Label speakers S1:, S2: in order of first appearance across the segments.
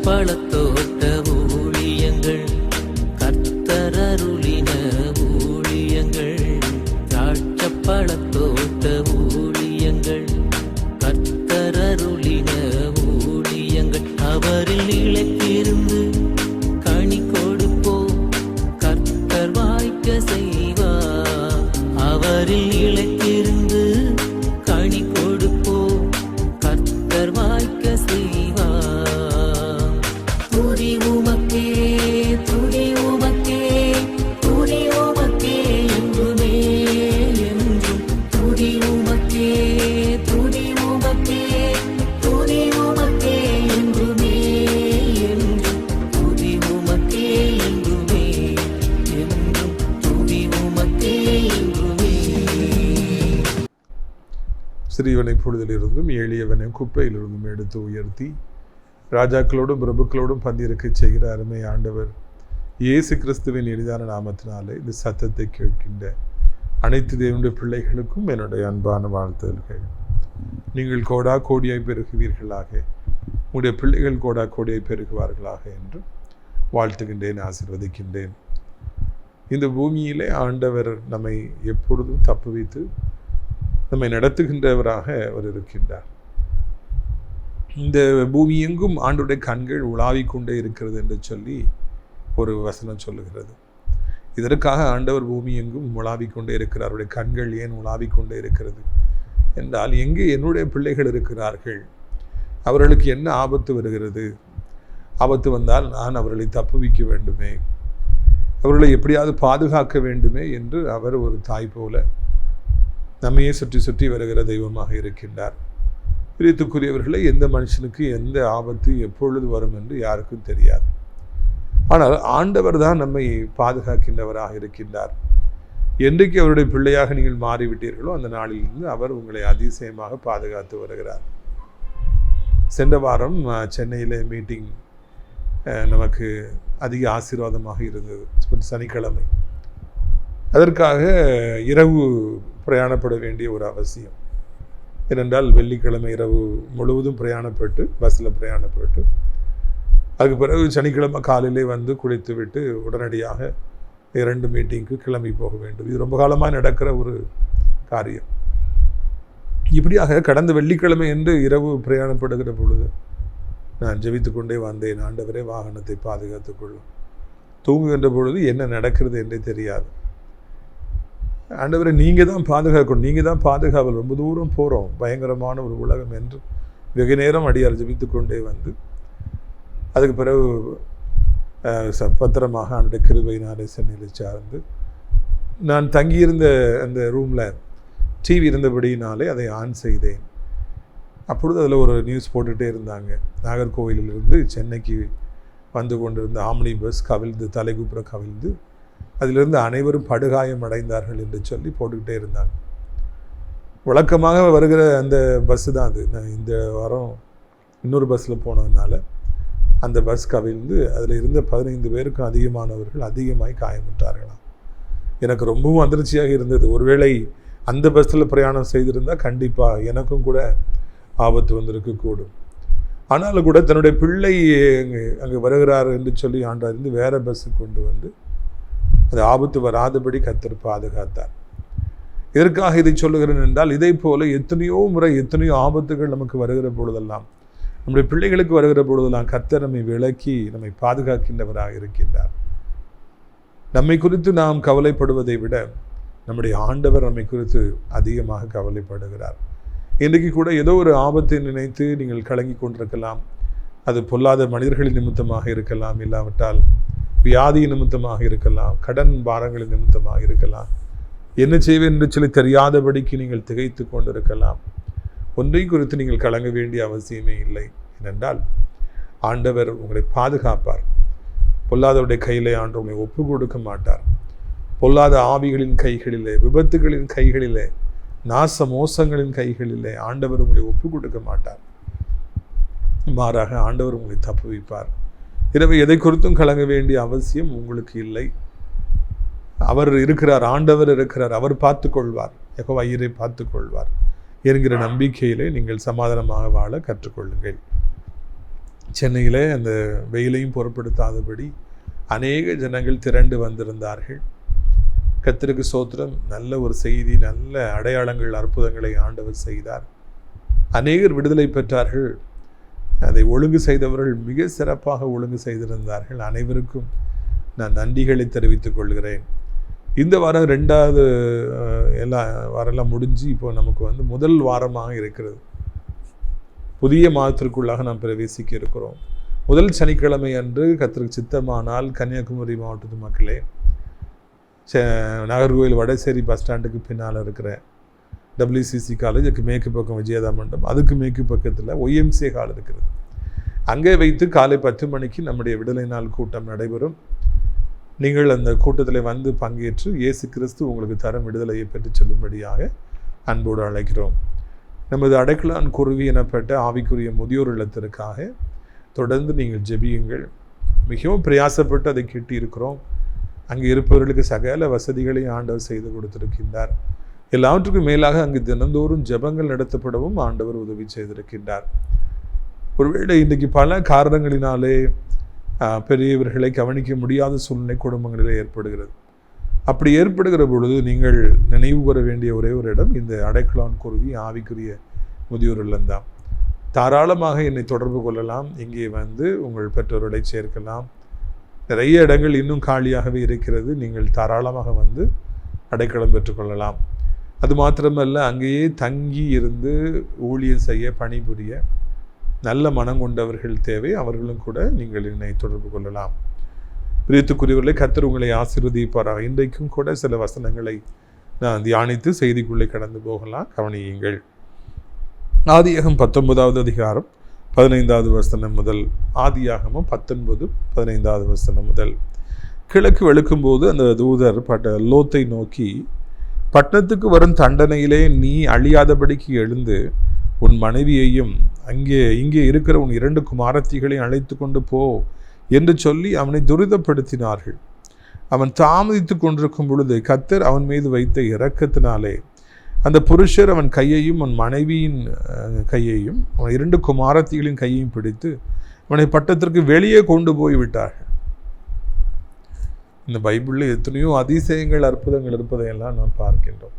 S1: பழத்தோட்ட ஊழியங்கள், கர்த்தர் அருளின ஊழியங்கள். திராட்சை பழத்தோட்ட ஊழியங்கள், கர்த்தர் அருளின ஊழியங்கள். அவரில் நிலைத்திருந்து கனி கொடுப்போம், கர்த்தர் வாய்க்க செய்வார். அவரில் நிலைத்திருந்து கனி கொடுப்போம், கர்த்தர் வாய்க்க செய்வார். துதி உமக்கே, துதி உமக்கே, துதி உமக்கே என்றுமே என்றும். துதி உமக்கே, துதி உமக்கே, துதி உமக்கே என்றுமே என்றும். துதி உமக்கே என்றுமே என்றும். துதி உமக்கே என்றுமே.
S2: சிறியவனை பொழுதிலிருந்தும் எளியவனை குப்பையிலிருந்தும் எடுத்து உயர்த்தி ராஜாக்களோடும் பிரபுக்களோடும் பந்திருக்க செய்கிற அருமை ஆண்டவர் இயேசு கிறிஸ்துவின் எளிதான நாமத்தினாலே இந்த சத்தத்தை கேட்கின்ற அனைத்து தேவனுடைய பிள்ளைகளுக்கும் என்னுடைய அன்பான வாழ்த்துதல்கள். நீங்கள் கோடா கோடியாய் பெருகுவீர்களாக, உங்களுடைய பிள்ளைகள் கோடா கோடியாய் பெருகுவார்களாக என்று வாழ்த்துகின்றேன், ஆசீர்வதிக்கின்றேன். இந்த பூமியிலே ஆண்டவர் நம்மை எப்பொழுதும் தப்புவித்து நம்மை நடத்துகின்றவராக அவர் இருக்கின்றார். இந்த பூமி எங்கும் ஆண்டவருடைய கண்கள் உலாவிக்கொண்டே இருக்கிறது என்று சொல்லி ஒரு வசனம் சொல்லுகிறது. இதற்காக ஆண்டவர் பூமி எங்கும் உலாவிக்கொண்டே இருக்கிறார். அவருடைய கண்கள் ஏன் உலாவிக்கொண்டே இருக்கிறது என்றால், எங்கே என்னுடைய பிள்ளைகள் இருக்கிறார்கள், அவர்களுக்கு என்ன ஆபத்து வருகிறது, ஆபத்து வந்தால் நான் அவர்களை தப்புவிக்க வேண்டுமே, அவர்களை எப்படியாவது பாதுகாக்க வேண்டுமே என்று அவர் ஒரு தாய் போல நம்மையே சுற்றி சுற்றி வருகிற தெய்வமாக இருக்கின்றார். பிரியத்துக்குரியவர்களை, எந்த மனுஷனுக்கு எந்த ஆபத்து எப்பொழுது வரும் என்று யாருக்கும் தெரியாது. ஆனால் ஆண்டவர் தான் நம்மை பாதுகாக்கின்றவராக இருக்கின்றார். என்றைக்கு அவருடைய பிள்ளையாக நீங்கள் மாறிவிட்டீர்களோ அந்த நாளிலிருந்து அவர் உங்களை அதிசயமாக பாதுகாத்து வருகிறார். சென்ற வாரம் சென்னையில் மீட்டிங் நமக்கு அதிக ஆசீர்வாதமாக இருந்தது. சனிக்கிழமை அதற்காக இரவு பிரயாணப்பட வேண்டிய ஒரு அவசியம். ஏனென்றால் வெள்ளிக்கிழமை இரவு முழுவதும் பிரயாணப்பட்டு பஸ்ஸில் பிரயாணப்பட்டு அதுக்கு பிறகு சனிக்கிழமை காலையிலே வந்து குளித்து விட்டு உடனடியாக 2 மீட்டிங்க்கு கிளம்பி போக வேண்டும். இது ரொம்ப காலமாக நடக்கிற ஒரு காரியம். இப்படியாக கடந்த வெள்ளிக்கிழமை என்று இரவு பிரயாணப்படுகிற பொழுது நான் ஜெபித்து கொண்டே வந்தேன். ஆண்டவரே, வாகனத்தை பாதுகாத்துக் கொள்ளும். தூங்குகின்ற பொழுது என்ன நடக்கிறது என்றே தெரியாது. ஆண்டவரை நீங்கள் தான் பாதுகாக்கணும், நீங்கள் தான் பாதுகாவல், ரொம்ப தூரம் போகிறோம், பயங்கரமான ஒரு உலகம் என்று வெகு நேரம் அடியார் ஜெபித்து கொண்டே வந்து அதுக்கு பிறகு பத்திரமாக அவனுடைய கிருபையினாலே சென்னையில் சார்ந்து நான் தங்கியிருந்த அந்த ரூமில் டிவி இருந்தபடியினாலே அதை ஆன் செய்தேன். அப்பொழுது அதில் ஒரு நியூஸ் போட்டுகிட்டே இருந்தாங்க. நாகர்கோவிலிருந்து சென்னைக்கு வந்து கொண்டிருந்த ஆம்னி பஸ் கவிழ்ந்து, தலைகுப்புற கவிழ்ந்து அதிலிருந்து அனைவரும் படுகாயம் அடைந்தார்கள் என்று சொல்லி போட்டுக்கிட்டே இருந்தாங்க. வழக்கமாக வருகிற அந்த பஸ்ஸு தான் அது. நான் இந்த வாரம் இன்னொரு பஸ்ஸில் போனதுனால அந்த பஸ் கவிழ்ந்து அதில் இருந்த 15 பேருக்கும் அதிகமானவர்கள் அதிகமாய் காயமுற்றார்களாம். எனக்கு ரொம்பவும் அதிர்ச்சியாக இருந்தது. ஒருவேளை அந்த பஸ்ஸில் பிரயாணம் செய்திருந்தால் கண்டிப்பாக எனக்கும் கூட ஆபத்து வந்திருக்கக்கூடும். ஆனாலும் கூட தன்னுடைய பிள்ளை அங்கே வருகிறார் என்று சொல்லி ஆண்டாருந்து வேறு பஸ்ஸுக்கு கொண்டு வந்து அது ஆபத்து வராதபடி கர்த்தர் பாதுகாத்தார். இதற்காக இதை சொல்லுகிறேன் என்றால், இதை போல எத்தனையோ முறை எத்தனையோ ஆபத்துகள் நமக்கு வருகிற பொழுதெல்லாம், நம்முடைய பிள்ளைகளுக்கு வருகிற பொழுதெல்லாம் கர்த்தர் நம்மை விலக்கி நம்மை பாதுகாக்கின்றவராக இருக்கின்றார். நம்மை குறித்து நாம் கவலைப்படுவதை விட நம்முடைய ஆண்டவர் நம்மை குறித்து அதிகமாக கவலைப்படுகிறார். இன்றைக்கு கூட ஏதோ ஒரு ஆபத்தை நினைத்து நீங்கள் கலங்கி கொண்டிருக்கலாம். அது பொல்லாத மனிதர்களின் நிமித்தமாக இருக்கலாம், இல்லாவிட்டால் வியாதி நிமித்தமாக இருக்கலாம், கடன் பாரங்களின் நிமித்தமாக இருக்கலாம். என்ன செய்வேன் என்று சொல்லி தெரியாதபடிக்கு நீங்கள் திகைத்து கொண்டிருக்கலாம். ஒன்றை குறித்து நீங்கள் கலங்க வேண்டிய அவசியமே இல்லை. ஏனென்றால் ஆண்டவர் உங்களை பாதுகாப்பார். பொல்லாதவருடைய கையிலே ஆண்டு உங்களை ஒப்பு கொடுக்க மாட்டார். பொல்லாத ஆவிகளின் கைகளிலே, விபத்துகளின் கைகளிலே, நாச மோசங்களின் கைகளிலே ஆண்டவர் உங்களை ஒப்பு கொடுக்க மாட்டார். மாறாக ஆண்டவர் உங்களை தப்புவிப்பார். எனவே எதை குறித்தும் கலங்க வேண்டிய அவசியம் உங்களுக்கு இல்லை. அவர் இருக்கிறார், ஆண்டவர் இருக்கிறார், அவர் பார்த்து கொள்வார், யெகோவா ஈரே பார்த்து கொள்வார் என்கிற நம்பிக்கையிலே நீங்கள் சமாதானமாக வாழ கற்றுக்கொள்ளுங்கள். சென்னையில் அந்த வெயிலையும் பொருட்படுத்தாதபடி அநேக ஜனங்கள் திரண்டு வந்திருந்தார்கள். கர்த்தருக்கு ஸ்தோத்திரம். நல்ல ஒரு செய்தி, நல்ல அடையாளங்கள், அற்புதங்களை ஆண்டவர் செய்தார். அநேகர் விடுதலை பெற்றார்கள். அதை ஒழுங்கு செய்தவர்கள் மிக சிறப்பாக ஒழுங்கு செய்திருந்தார்கள். அனைவருக்கும் நான் நன்றிகளை தெரிவித்துக் கொள்கிறேன். இந்த வாரம் 2வது வாரெல்லாம் முடிஞ்சு இப்போ நமக்கு முதல் வாரமாக இருக்கிறது. புதிய மாதத்திற்குள்ளாக நாம் பிரவேசிக்க இருக்கிறோம். முதல் சனிக்கிழமை அன்று கர்த்தருக்கு சித்தமானால் கன்னியாகுமரி மாவட்டத்து மக்களே, நாகர்கோவில் வடசேரி பஸ் ஸ்டாண்டுக்கு பின்னால் இருக்கிற WCC காலேஜ், அதுக்கு மேற்கு பக்கம் விஜயதா மண்டபம், அதுக்கு மேற்கு பக்கத்தில் YMCA ஹால் இருக்கிறது. அங்கே வைத்து காலை 10 மணிக்கு நம்முடைய விடுதலை நாள் கூட்டம் நடைபெறும். நீங்கள் அந்த கூட்டத்தில் வந்து பங்கேற்று இயேசு கிறிஸ்து உங்களுக்கு தரும் விடுதலையை பெற்று செல்லும்படியாக அன்போடு அழைக்கிறோம். நமது அடைக்கலான் குருவி எனப்பட்ட ஆவிக்குரிய முதியோர் இல்லத்திற்காக தொடர்ந்து நீங்கள் ஜெபியுங்கள். மிகவும் பிரயாசப்பட்டு அதை கிட்டி இருக்கிறோம். அங்கே இருப்பவர்களுக்கு சகல வசதிகளையும் ஆண்டவர் செய்து கொடுத்திருக்கின்றார். எல்லாவற்றுக்கும் மேலாக அங்கு தினந்தோறும் ஜெபங்கள் நடத்தப்படவும் ஆண்டவர் உதவி செய்திருக்கின்றார். ஒருவேளை இன்றைக்கு பல காரணங்களினாலே பெரியவர்களை கவனிக்க முடியாத சூழ்நிலை குடும்பங்களிலே ஏற்படுகிறது. அப்படி ஏற்படுகிற பொழுது நீங்கள் நினைவு கூற வேண்டிய ஒரே ஒரு இடம் இந்த அடைக்கலான் குருவி ஆவிக்குரிய முதியோர் இல்லம்தான். தாராளமாக என்னை தொடர்பு கொள்ளலாம். இங்கே வந்து உங்கள் பெற்றோர்களை சேர்க்கலாம். நிறைய இடங்கள் இன்னும் காலியாகவே இருக்கிறது. நீங்கள் தாராளமாக வந்து அடைக்கலம் பெற்றுக்கொள்ளலாம். அது மாத்திரமல்ல, அங்கேயே தங்கி இருந்து ஊழியம் செய்ய பணிபுரிய நல்ல மனம் கொண்டவர்கள் தேவை. அவர்களும் கூட நீங்கள் என்னை தொடர்பு கொள்ளலாம். பிரியத்துக்குரியவர்களை, கர்த்தர் உங்களை ஆசீர்வதிப்பாராக. இன்றைக்கும் கூட சில வசனங்களை நான் தியானித்து செய்திக்குள்ளே கடந்து போகலாம். கவனியுங்கள். ஆதியாகமம் 19வது அதிகாரம் 15வது வசனம் முதல். ஆதியாகமம் 19, 15வது வசனம் முதல். கிழக்கு வெளுக்கும்போது அந்த தூதர் லோத்தை நோக்கி, பட்டணத்துக்கு வரும் தண்டனையிலே நீ அழியாதபடிக்கு எழுந்து உன் மனைவியையும் இங்கே இருக்கிற உன் 2 குமாரத்திகளையும் அழைத்து கொண்டு போ என்று சொல்லி அவனை துரிதப்படுத்தினார்கள். அவன் தாமதித்து கொண்டிருக்கும் பொழுது கர்த்தர் அவன் மீது வைத்த இரக்கத்தினாலே அந்த புருஷர் அவன் கையையும் அவன் மனைவியின் கையையும் அவன் 2 குமாரத்திகளின் கையையும் பிடித்து அவனை பட்டத்திற்கு வெளியே கொண்டு போய் விட்டார்கள். இந்த பைபிளில் எத்தனையோ அதிசயங்கள், அற்புதங்கள் இருப்பதையெல்லாம் நாம் பார்க்கின்றோம்.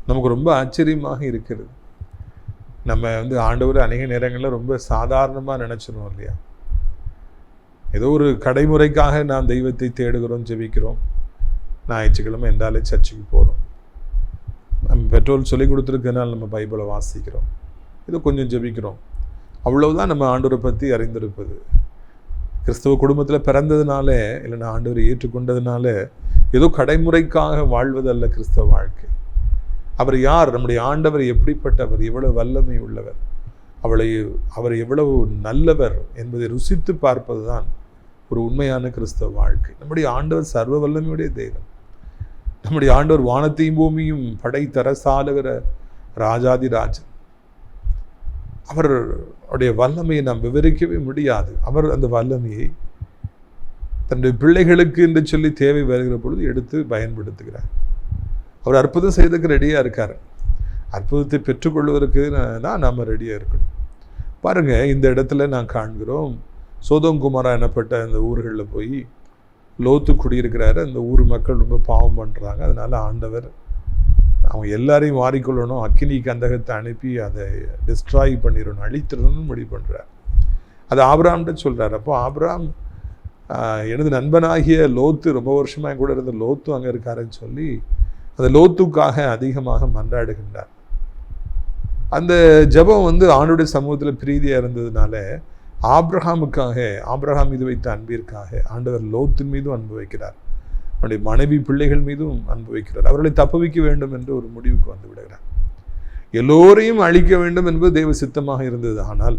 S2: நமக்கு ரொம்ப ஆச்சரியமாக இருக்கிறது. நம்ம ஆண்டவர் அநேக நேரங்களில் ரொம்ப சாதாரணமாக நினச்சிடும் இல்லையா? ஏதோ ஒரு கடைமுறைக்காக நாம் தெய்வத்தை தேடுகிறோம், ஜெபிக்கிறோம். ஞாயிற்றுக்கிழமை என்றாலே சர்ச்சுக்கு போகிறோம். நம்ம பெற்றோர் சொல்லிக் கொடுத்துருக்கனால நம்ம பைபிளை வாசிக்கிறோம், ஏதோ கொஞ்சம் ஜெபிக்கிறோம். அவ்வளவுதான் நம்ம ஆண்டவரை பற்றி அறிந்திருப்பது. கிறிஸ்தவ குடும்பத்தில் பிறந்ததுனால, இல்லைன்னா ஆண்டவரை ஏற்றுக்கொண்டதுனால ஏதோ கடைமுறைக்காக வாழ்வதல்ல கிறிஸ்தவ வாழ்க்கை. அவர் யார்? நம்முடைய ஆண்டவர் எப்படிப்பட்டவர், எவ்வளவு வல்லமை உள்ளவர், அவர் எவ்வளவு நல்லவர் என்பதை ருசித்து பார்ப்பது தான் ஒரு உண்மையான கிறிஸ்தவ வாழ்க்கை. நம்முடைய ஆண்டவர் சர்வ வல்லமையுடைய தெய்வம். நம்முடைய ஆண்டவர் வானத்தையும் பூமியும் படைத்தரசாலுகிற ராஜாதி ராஜன். அவருடைய வல்லமையை நாம் விவரிக்கவே முடியாது. அவர் அந்த வல்லமையை தன்னுடைய பிள்ளைகளுக்கு என்று சொல்லி தேவை வருகிற பொழுது எடுத்து பயன்படுத்துகிறார். அவர் அற்புதம் செய்ததுக்கு ரெடியாக இருக்கார். அற்புதத்தை பெற்றுக்கொள்வதற்கு தான் நாம் ரெடியாக இருக்கணும். பாருங்கள், இந்த இடத்துல நான் காண்கிறோம், சோதோம் குமாரா எனப்பட்ட அந்த ஊர்களில் போய் லோத்து குடியிருக்கிறாரு. அந்த ஊர் மக்கள் ரொம்ப பாவம் பண்ணுறாங்க. அதனால் ஆண்டவர் அவங்க எல்லாரையும் மாறிக்கொள்ளணும், அக்கினி கந்தகத்தை அனுப்பி அதை டிஸ்ட்ராய் பண்ணிடணும், அழித்திடணும்னு முடிவு பண்ணுறார். அது ஆபிரகாம்கிட்ட சொல்கிறார். அப்போ ஆபிரகாம் எனது நண்பனாகிய லோத்து, ரொம்ப வருஷமாக கூட இருந்த லோத்து அங்கே இருக்காருன்னு சொல்லி அந்த லோத்துக்காக அதிகமாக மன்றாடுகின்றார். அந்த ஜெபம் ஆண்டுடைய சமூகத்தில் பிரீதியாக இருந்ததுனால ஆபிரகாம் மீது வைத்த அன்பிற்காக ஆண்டவர் லோத்தின் மீதும் அன்பு வைக்கிறார், அவனுடைய மனைவி பிள்ளைகள் மீதும் அன்பு வைக்கிறார். அவர்களை தப்புவிக்க வேண்டும் என்று ஒரு முடிவுக்கு வந்து விடுகிறார். எல்லோரையும் அழிக்க வேண்டும் என்பது தெய்வ சித்தமாக இருந்தது. ஆனால்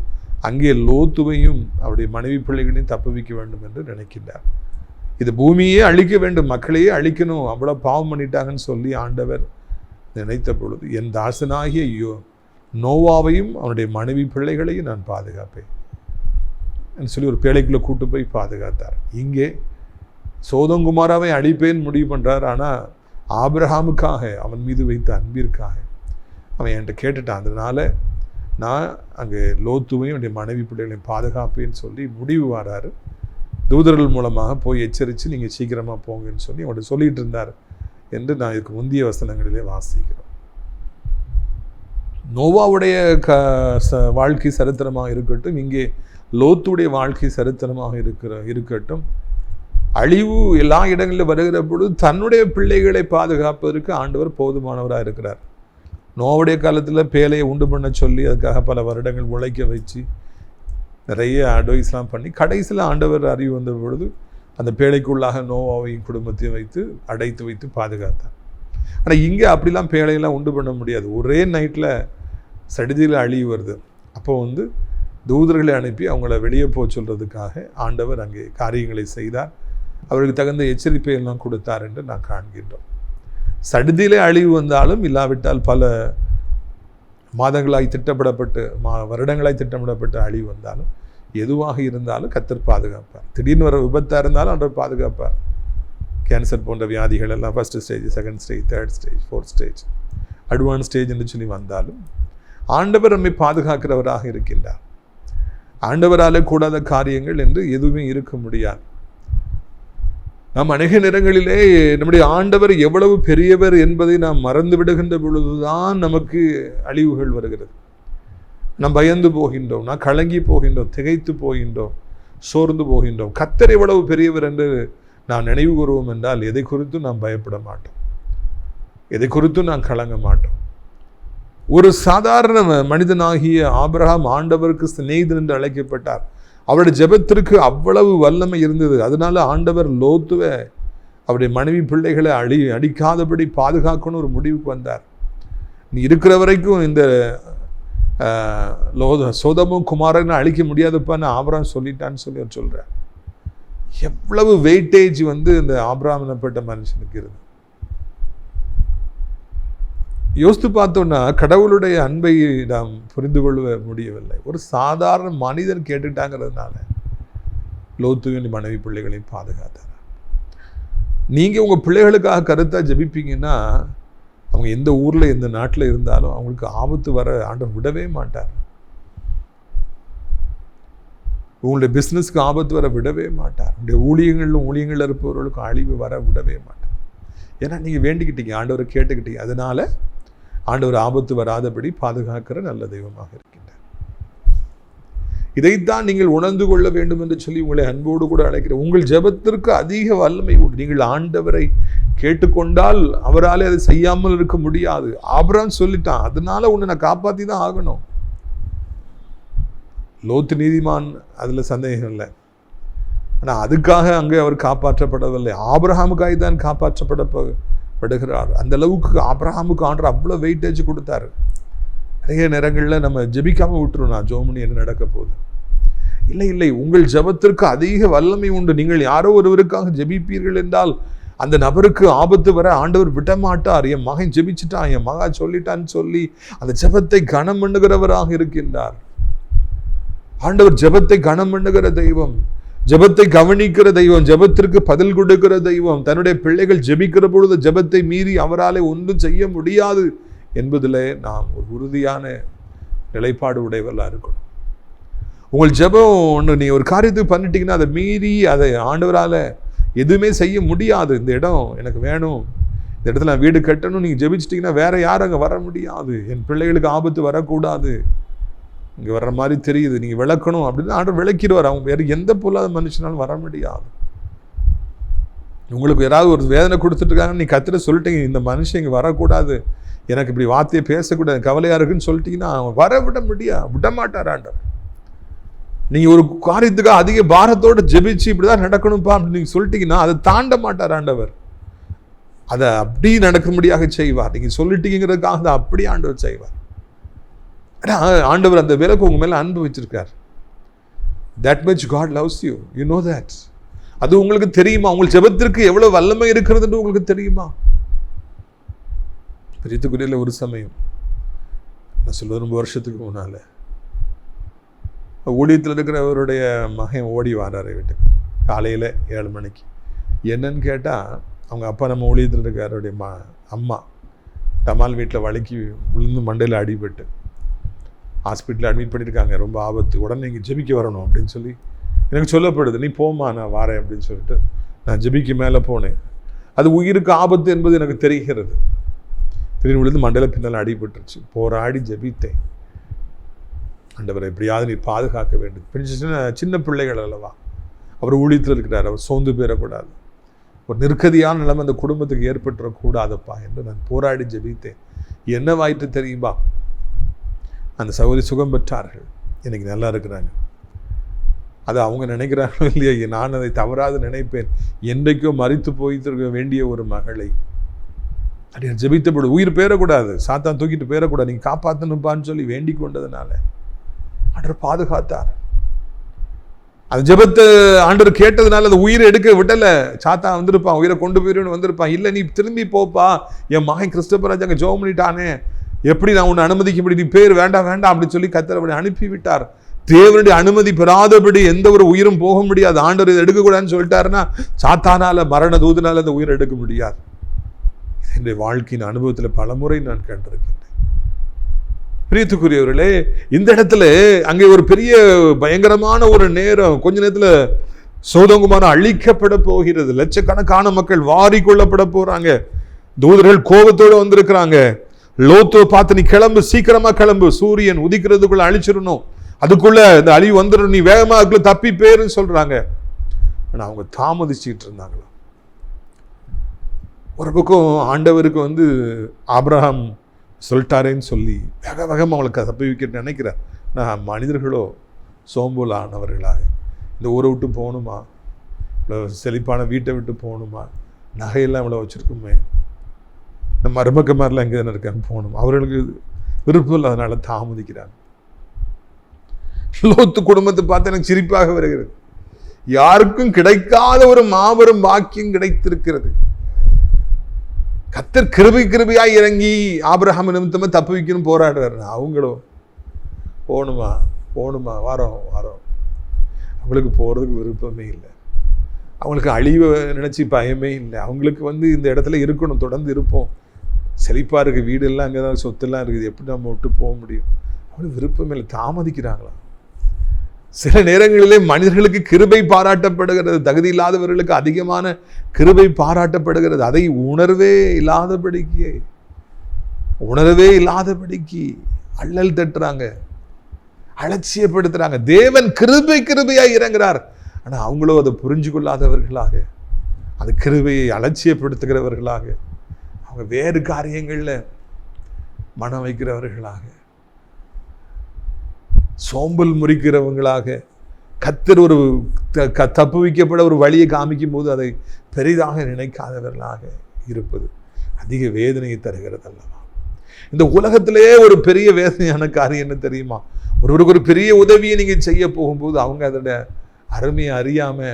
S2: அங்கே லோத்துவையும் அவருடைய மனைவி பிள்ளைகளையும் தப்புவிக்க வேண்டும் என்று நினைக்கின்றார். இது பூமியே அழிக்க வேண்டும், மக்களையே அழிக்கணும், அவ்வளோ பாவம் பண்ணிட்டாங்கன்னு சொல்லி ஆண்டவர் நினைத்த பொழுது, என் தாசனாகிய நோவாவையும் அவனுடைய மனைவி பிள்ளைகளையும் நான் பாதுகாப்பேன் சொல்லி ஒரு பேழைக்குள்ளே கூட்டு போய் பாதுகாத்தார். இங்கே சோதோம் குமாராவை அழிப்பேன்னு முடிவு பண்ணுறார். ஆனால் ஆபிரகாமுக்காக, அவன் மீது வைத்த அன்பிற்காக அவன் என்கிட்ட கேட்டுட்டான். அதனால் நான் அங்கே லோத்துவையும் என்னுடைய மனைவி பிள்ளைகளையும் பாதுகாப்பேன்னு சொல்லி முடிவு வராரு. தூதர்கள் மூலமாக போய் எச்சரித்து நீங்கள் சீக்கிரமாக போங்கன்னு சொல்லி அவங்கள்ட்ட சொல்லிகிட்டு இருந்தார் என்று நான் இதுக்கு முந்தைய வசனங்களிலே வாசிக்கிறோம். நோவாவுடைய வாழ்க்கை சரித்திரமாக இருக்கட்டும், இங்கே லோத்துடைய வாழ்க்கை சரித்திரமாக இருக்கட்டும், அழிவு எல்லா இடங்களிலும் வருகிற பொழுது தன்னுடைய பிள்ளைகளை பாதுகாப்பதற்கு ஆண்டவர் போதுமானவராக இருக்கிறார். நோவுடைய காலத்தில் பேலையை உண்டு பண்ண சொல்லி அதுக்காக பல வருடங்கள் உழைக்க வச்சு நிறைய அட்வைஸ்லாம் பண்ணி கடைசியில் ஆண்டவர் அறிவு வந்த பொழுது அந்த பேழைக்குள்ளாக நோவாவையும் குடும்பத்தையும் வைத்து அடைத்து வைத்து பாதுகாத்தார். ஆனால் இங்கே அப்படிலாம் பேழையெல்லாம் உண்டு பண்ண முடியாது. ஒரே நைட்டில் சடிதியில் அழிவு வருது. அப்போ தூதர்களை அனுப்பி அவங்கள வெளியே போக சொல்கிறதுக்காக ஆண்டவர் அங்கே காரியங்களை செய்தார். அவருக்கு தகுந்த எச்சரிப்பை எல்லாம் கொடுத்தார் என்று நான் காண்கின்றோம். சடுதியிலே அழிவு வந்தாலும் இல்லாவிட்டால் பல மாதங்களாய் திட்டமிடப்பட்டு வருடங்களாய் திட்டமிடப்பட்டு அழிவு வந்தாலும் எதுவாக இருந்தாலும் கர்த்தர் பாதுகாப்பார். திடீர்னு வர விபத்தாக இருந்தாலும் அவர் பாதுகாப்பார். கேன்சர் போன்ற வியாதிகள் எல்லாம் first stage, second stage, third stage, fourth stage, advance stage என்று சொல்லி வந்தாலும் ஆண்டவர் நம்மை பாதுகாக்கிறவராக இருக்கின்றார். ஆண்டவராலே கூடாத காரியங்கள் என்று எதுவுமே இருக்க முடியாது. நாம் அநேக நேரங்களிலே நம்முடைய ஆண்டவர் எவ்வளவு பெரியவர் என்பதை நாம் மறந்து விடுகின்ற பொழுதுதான் நமக்கு அழிவுகள் வருகிறது. நாம் பயந்து போகின்றோம், நாம் கலங்கி போகின்றோம், திகைத்து போகின்றோம், சோர்ந்து போகின்றோம். கர்த்தர் எவ்வளவு பெரியவர் என்று நாம் நினைவு கூறுவோம் என்றால் எதை குறித்தும் நாம் பயப்பட மாட்டோம், எதை குறித்தும் நாம் கலங்க மாட்டோம். ஒரு சாதாரண மனிதனாகிய ஆபிரகாம் ஆண்டவருக்கு சிநேகிதன் என்று அழைக்கப்பட்டார். அவருடைய ஜெபத்திற்கு அவ்வளவு வல்லமை இருந்தது. அதனால ஆண்டவர் லோத்துவை அவருடைய மனைவி பிள்ளைகளை அடிக்காதபடி பாதுகாக்கணும் ஒரு முடிவுக்கு வந்தார். நீ இருக்கிற வரைக்கும் இந்த சோதமும் குமாரனை அழிக்க முடியாதுப்பான்னு ஆபிரகாம் சொல்லிட்டான்னு சொல்லி அவர் சொல்கிறார். எவ்வளவு வெயிட்டேஜ் இந்த ஆபிரகாம் எனப்பட்ட மனுஷனுக்கு இருந்து யோசித்து பார்த்தோன்னா கடவுளுடைய அன்பை நாம் புரிந்து கொள்ள முடியவில்லை. ஒரு சாதாரண மனிதன் கேட்டுட்டாங்கிறதுனால லோத்துவின் மனைவி பிள்ளைகளையும் பாதுகாத்தார். நீங்கள் உங்கள் பிள்ளைகளுக்காக கருத்தாக ஜெபிப்பீங்கன்னா அவங்க எந்த ஊரில் எந்த நாட்டில் இருந்தாலும் அவங்களுக்கு ஆபத்து வர ஆண்டவர் விடவே மாட்டார். உங்களுடைய பிஸ்னஸ்க்கு ஆபத்து வர விடவே மாட்டார். உங்களுடைய ஊழியங்களில் இருப்பவர்களுக்கும் அழிவு வர விடவே மாட்டார். ஏன்னா நீங்கள் வேண்டிக்கிட்டீங்க, ஆண்டவரை கேட்டுக்கிட்டீங்க. அதனால ஆண்டவர் ஆபத்து வராதபடி பாதுகாக்கிற நல்ல தெய்வமாக இருக்கின்றார். இதைத்தான் நீங்கள் உணர்ந்து கொள்ள வேண்டும் என்று சொல்லி உங்களை அன்போடு கூட அழைக்கிறேன். உங்கள் ஜெபத்திற்கு அதிக வல்லமை உண்டு. நீங்கள் ஆண்டவரை கேட்டுக்கொண்டால் அவராலே அதை செய்யாமல் இருக்க முடியாது. ஆபிரகாம் சொல்லிட்டான், அதனால உன்னை நான் காப்பாற்றி தான் ஆகணும். லோத்து நீதிமான், அதில் சந்தேகம் இல்லை. ஆனால் அதுக்காக அங்கே அவர் காப்பாற்றப்படவில்லை. ஆபிரகாமுக்காக தான் காப்பாற்றப்படுகிறார். அந்த அளவுக்கு ஆபிரகாமுக்கு ஆண்டவர் அவ்வளோ வெயிட்டேஜ் கொடுத்தாரு. நிறைய நேரங்களில் நம்ம ஜெபிக்காமல் விட்டுரும், நான் ஜோமனி என்ன நடக்க போகுது. இல்லை, உங்கள் ஜெபத்திற்கு அதிக வல்லமை உண்டு. நீங்கள் யாரோ ஒருவருக்காக ஜெபிப்பீர்கள் என்றால் அந்த நபருக்கு ஆபத்து வர ஆண்டவர் விடமாட்டார். என் மகன் ஜெபிச்சுட்டான், என் மகா சொல்லிட்டான்னு சொல்லி அந்த ஜெபத்தை கனம் பண்ணுகிறவராக இருக்கின்றார். ஆண்டவர் ஜெபத்தை கனம் பண்ணுகிற தெய்வம், ஜெபத்தை கவனிக்கிற தெய்வம், ஜெபத்திற்கு பதில் கொடுக்கிற தெய்வம். தன்னுடைய பிள்ளைகள் ஜெபிக்கிற பொழுது ஜெபத்தை மீறி அவராலே ஒன்றும் செய்ய முடியாது என்பதில் நாம் ஒரு உறுதியான நிலைப்பாடு உடையவர்களாக இருக்கணும். உங்கள் ஜெபம் ஒன்று, நீ ஒரு காரியத்தை பண்ணிட்டீங்கன்னா அதை மீறி அதை ஆண்டவரால் எதுவுமே செய்ய முடியாது. இந்த இடம் எனக்கு வேணும், இந்த இடத்துல நான் வீடு கட்டணும், நீங்கள் ஜெபிச்சிட்டிங்கன்னா வேற யாரும் அங்கே வர முடியாது. என் பிள்ளைகளுக்கு ஆபத்து வரக்கூடாது, இங்கே வர்ற மாதிரி தெரியுது, நீங்கள் விளக்கணும் அப்படின்னு ஆண்டவர் விளக்கிடுவார். அவங்க வேறு எந்த பொல்லாத மனுஷனாலும் வர முடியாது. உங்களுக்கு யாராவது ஒரு வேதனை கொடுத்துட்ருக்காங்க, நீ கத்திர சொல்லிட்டீங்க, இந்த மனுஷன் இங்கே வரக்கூடாது, எனக்கு இப்படி வார்த்தையை பேசக்கூடாது, கவலையாக இருக்குன்னு சொல்லிட்டீங்கன்னா அவன் வர விட மாட்டார் ஆண்டவர். நீங்கள் ஒரு காரியத்துக்காக அதிக பாரத்தோடு ஜெபிச்சு இப்படிதான் நடக்கணும்ப்பா அப்படின்னு நீங்கள் சொல்லிட்டீங்கன்னா அதை தாண்ட மாட்டார் ஆண்டவர். அதை அப்படி நடக்கும்படியாக செய்வார். நீங்கள் சொல்லிட்டீங்கிறதுக்காக அதை அப்படியே ஆண்டவர் செய்வார். ஆண்டவர் அந்த விலக்கு உங்க மேல அன்பு வச்சிருக்கார். That much God loves you. You know that. அது உங்களுக்கு தெரியுமா? உங்கள் ஜெபத்திற்கு எவ்வளவு வல்லமை இருக்கிறது உங்களுக்கு தெரியுமா? பிரித்துக்குடியில் ஒரு சமயம், நான் சொல்ல ரொம்ப வருஷத்துக்கு முன்னால, ஊழியத்தில் இருக்கிறவருடைய மகன் ஓடி வராரு வீட்டுக்கு காலையில் 7 மணிக்கு. என்னன்னு கேட்டால் அவங்க அப்பா நம்ம ஊழியத்தில் இருக்கிறவருடைய அம்மா டமால் வீட்டில் வழுக்கி விழுந்து மண்டையில் அடிபட்டு ஹாஸ்பிட்டலில் அட்மிட் பண்ணியிருக்காங்க, ரொம்ப ஆபத்து, உடனே இங்கே ஜெபிக்க வரணும் அப்படின்னு சொல்லி எனக்கு சொல்லப்படுது. நீ போமா, நான் வாரேன் அப்படின்னு சொல்லிட்டு நான் ஜெபிக்கு மேலே போனேன். அது உயிருக்கு ஆபத்து என்பது எனக்கு தெரிகிறது. திடீர்னு விழுந்து மண்டல பின்னால் அடிபட்டுருச்சு. போராடி ஜெபித்தேன். ஆண்டவரை எப்படியாவது நீ பாதுகாக்க வேண்டும். சின்ன பிள்ளைகள் அல்லவா, அவர் ஊழியத்தில் இருக்கிறார், அவர் சோர்ந்து போயிடக்கூடாது, ஒரு நெருக்கதியான நிலைமை அந்த குடும்பத்துக்கு ஏற்பட்டுறக்கூடாதப்பா என்று நான் போராடி ஜெபித்தேன். என்னவாயிட்டு தெரியுமா, அந்த சகோதரி சுகம் பெற்றார்கள், இன்னைக்கு நல்லா இருக்கிறாங்க. அது அவங்க நினைக்கிறாங்களோ இல்லையா, நான் அதை தவறாது நினைப்பேன். என்றைக்கோ மரித்து போய்த்திருக்க வேண்டிய ஒரு மகளை அப்படியே ஜெபித்தபடி உயிர் பேரக்கூடாது, சாத்தான் தூக்கிட்டு பேரக்கூடாது, நீங்கள் காப்பாற்றணுப்பான்னு சொல்லி வேண்டிக் கொண்டதுனால ஆண்டவர் பாதுகாத்தார். அந்த ஜெபத்தை ஆண்டவர் கேட்டதுனால அந்த உயிரை எடுக்க விடலை. சாத்தான் வந்திருப்பான், உயிரை கொண்டு போயிடுன்னு வந்திருப்பான். இல்லை, நீ திரும்பி போப்பா, என் மகன் கிறிஸ்டபராஜ் அங்கே ஜெபம் பண்ணிட்டானே, எப்படி நான் உன்னை அனுமதிக்க முடியும், நீ பேர் வேண்டாம் வேண்டாம் அப்படின்னு சொல்லி கர்த்தர் அப்படி அனுப்பிவிட்டார். தேவனுடைய அனுமதி பெறாதபடி எந்த ஒரு உயிரும் போக முடியாது. ஆண்டவர் இதை எடுக்கக்கூடாதுன்னு சொல்லிட்டாருன்னா சாத்தானால, மரண தூதனால அந்த உயிரை எடுக்க முடியாது. என்னுடைய வாழ்க்கையின் அனுபவத்தில் பலமுறை நான் கண்டிருக்கின்றேன். பிரியத்துக்குரியவர்களே, இந்த இடத்துல அங்கே ஒரு பெரிய பயங்கரமான ஒரு நேரம், கொஞ்ச நேரத்தில் சோதோம் அழிக்கப்பட போகிறது. லட்சக்கணக்கான மக்கள் வாரி கொள்ளப்பட போறாங்க. தூதர்கள் கோபத்தோடு வந்திருக்கிறாங்க. லோத்து பார்த்து, நீ கிளம்பு, சீக்கிரமா கிளம்பு, சூரியன் உதிக்கிறதுக்குள்ள அழிச்சிடணும், அதுக்குள்ள இந்த அழிவு வந்துடும், நீ வேகமா அதுக்குள்ள தப்பி பேருன்னு சொல்றாங்க. ஆனா அவங்க தாமதிச்சுட்டு இருந்தாங்களா. ஒரு பக்கம் ஆண்டவருக்கு ஆபிரகாம் சொல்லிட்டாரேன்னு சொல்லி வேக வேகமாக அவங்களுக்கு தப்பி வைக்க நினைக்கிறேன். நான் மனிதர்களோ சோம்பல் ஆனவர்களாக, இந்த ஊரை விட்டு போகணுமா, இவ்வளோ செழிப்பான வீட்டை விட்டு போகணுமா, நகையெல்லாம் இவ்வளோ வச்சுருக்குமே, நம்ம மருமக்க மாதிரிலாம் எங்கே தானே இருக்காங்க, போகணும். அவர்களுக்கு விருப்பம் இல்லை, அதனால தாமதிக்கிறாங்க. லோத்து குடும்பத்தை பார்த்து எனக்கு சிரிப்பாக வருகிறது. யாருக்கும் கிடைக்காத ஒரு மாபெரும் பாக்கியம் கிடைத்திருக்கிறது. கர்த்தர் கிருபையாய் இறங்கி ஆபிரகாம் நிமித்தமா தப்பு வைக்கணும் போராடுறாரு. அவங்களும் போகணுமா வாரோம். அவங்களுக்கு போகிறதுக்கு விருப்பமே இல்லை. அவங்களுக்கு அழிவை நினச்சி பயமே இல்லை. அவங்களுக்கு இந்த இடத்துல இருக்கணும், தொடர்ந்து இருப்போம், செழிப்பாக இருக்குது, வீடெல்லாம் அங்கே தான், சொத்தெல்லாம் இருக்குது, எப்படி நம்ம விட்டு போக முடியும், அவங்களுக்கு விருப்பமே இல்லை, தாமதிக்கிறாங்களாம். சில நேரங்களிலே மனிதர்களுக்கு கிருபை பாராட்டப்படுகிறது, தகுதி இல்லாதவர்களுக்கு அதிகமான கிருபை பாராட்டப்படுகிறது. அதை உணர்வே இல்லாதபடிக்கு அள்ளல் தட்டுறாங்க, அலட்சியப்படுத்துறாங்க. தேவன் கிருபையாய் இறங்குறார். ஆனா அவங்களோ அதை புரிஞ்சு கொள்ளாதவர்களாக, அந்த கிருபையை அலட்சியப்படுத்துகிறவர்களாக, அவங்க வேறு காரியங்கள்ல மனம் வைக்கிறவர்களாக, சோம்பல் முறிக்கிறவங்களாக, கர்த்தர் ஒரு தப்பு வைக்கப்பட ஒரு வழியை காமிக்கும் போது அதை பெரிதாக நினைக்காதவர்களாக இருப்பது அதிக வேதனையை தருகிறது அல்லவா. இந்த உலகத்திலேயே ஒரு பெரிய வேதனையான காரியம் என்ன தெரியுமா, ஒருவருக்கு ஒரு பெரிய உதவியை நீங்க செய்ய போகும்போது அவங்க அதோட அருமையை அறியாம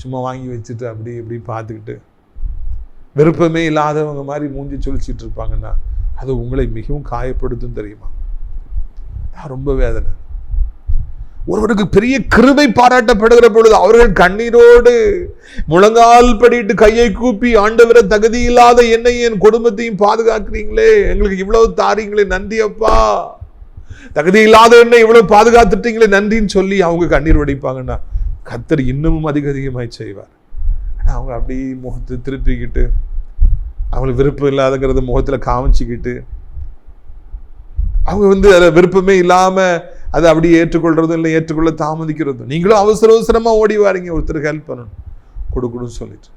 S2: சும்மா வாங்கி வச்சுட்டு அப்படி இப்படி பார்த்துக்கிட்டு விருப்பமே இல்லாதவங்க மாதிரி மூஞ்சி சொல்லிச்சிட்டு இருப்பாங்கன்னா அது உங்களை மிகவும் காயப்படுத்தும் தெரியுமா. ரொம்ப வேதனை. ஒருவருக்கு பெரிய கிருபை பாராட்டப்படுகிற பொழுது அவர்கள் கண்ணீரோடு முழங்கால் படிட்டு கையை கூப்பி, ஆண்டவரை தகுதி இல்லாத என்னையும் என் குடும்பத்தையும் பாதுகாக்கிறீங்களே, எங்களுக்கு இவ்வளவு தாரீங்களே, நன்றி அப்பா, தகுதி இல்லாத என்னை இவ்வளவு பாதுகாத்துட்டீங்களே நன்றின்னு சொல்லி அவங்க கண்ணீர் வடிப்பாங்கன்னா கர்த்தர் இன்னமும் அதிகமாய் செய்வார். அவங்க அப்படி முகத்தை திருப்பிக்கிட்டு அவங்களுக்கு விருப்பம் இல்லாதங்கிறத முகத்துல காமிச்சுக்கிட்டு அவங்க அதில் விருப்பமே இல்லாம அதை அப்படி ஏற்றுக்கொள்றதும் இல்லை, ஏற்றுக்கொள்ள தாமதிக்கிறதும். நீங்களும் அவசரமா ஓடி வாரீங்க ஒருத்தருக்கு ஹெல்ப் பண்ணணும், கொடுக்கணும்னு சொல்லிட்டு